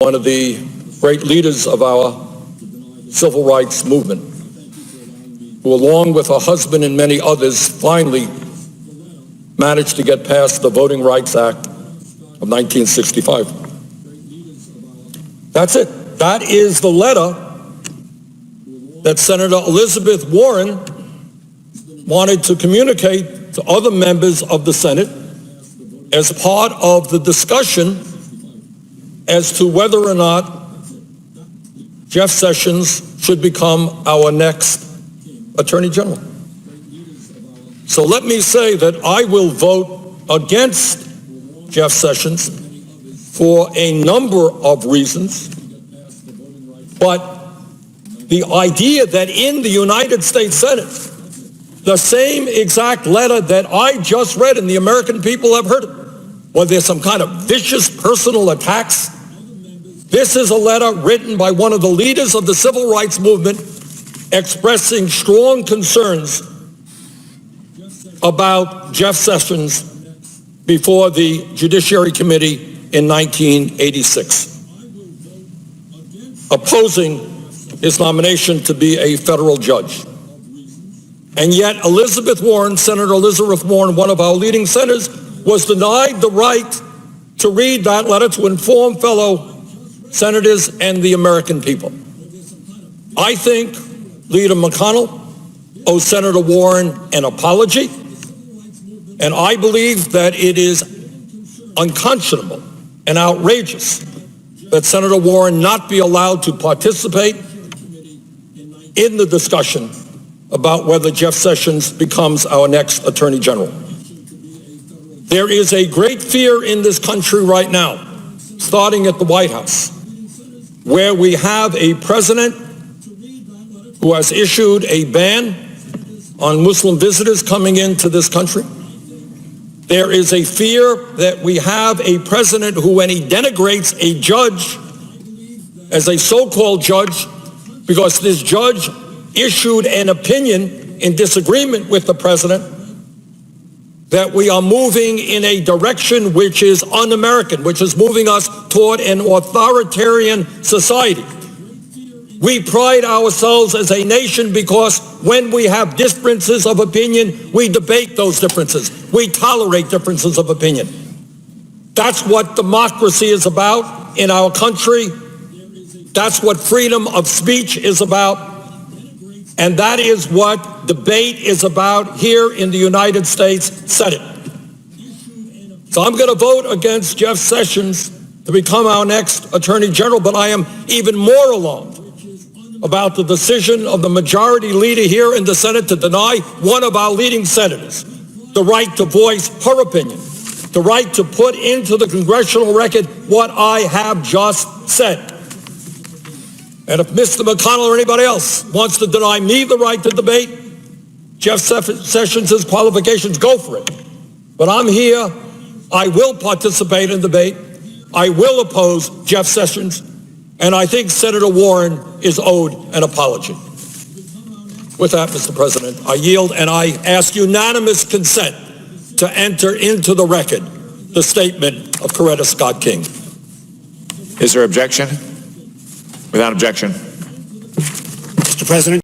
one of the great leaders of our civil rights movement, who along with her husband and many others finally managed to get past the Voting Rights Act of 1965. That's it. That is the letter that Senator Elizabeth Warren wanted to communicate to other members of the Senate as part of the discussion as to whether or not Jeff Sessions should become our next Attorney General. So let me say that I will vote against Jeff Sessions for a number of reasons, but the idea that in the United States Senate, the same exact letter that I just read and the American people have heard it, whether there's some kind of vicious personal attacks, this is a letter written by one of the leaders of the civil rights movement expressing strong concerns about Jeff Sessions before the Judiciary Committee in 1986, opposing his nomination to be a federal judge. And yet Elizabeth Warren, Senator Elizabeth Warren, one of our leading senators, was denied the right to read that letter to inform fellow senators and the American people. I think Leader McConnell owes Senator Warren an apology, and I believe that it is unconscionable and outrageous that Senator Warren not be allowed to participate in the discussion about whether Jeff Sessions becomes our next Attorney General. There is a great fear in this country right now, starting at the White House, where we have a president who has issued a ban on Muslim visitors coming into this country. There is a fear that we have a president who, when he denigrates a judge as a so-called judge, because this judge issued an opinion in disagreement with the president, that we are moving in a direction which is un-American, which is moving us toward an authoritarian society. We pride ourselves as a nation because when we have differences of opinion, we debate those differences. We tolerate differences of opinion. That's what democracy is about in our country. That's what freedom of speech is about. And that is what debate is about here in the United States Senate. So I'm going to vote against Jeff Sessions to become our next Attorney General, but I am even more alarmed about the decision of the majority leader here in the Senate to deny one of our leading senators the right to voice her opinion, the right to put into the congressional record what I have just said. And if Mr. McConnell or anybody else wants to deny me the right to debate Jeff Sessions' qualifications, go for it. But I'm here. I will participate in debate. I will oppose Jeff Sessions. And I think Senator Warren is owed an apology. With that, Mr. President, I yield and I ask unanimous consent to enter into the record the statement of Coretta Scott King. Is there objection? Without objection. Mr. President.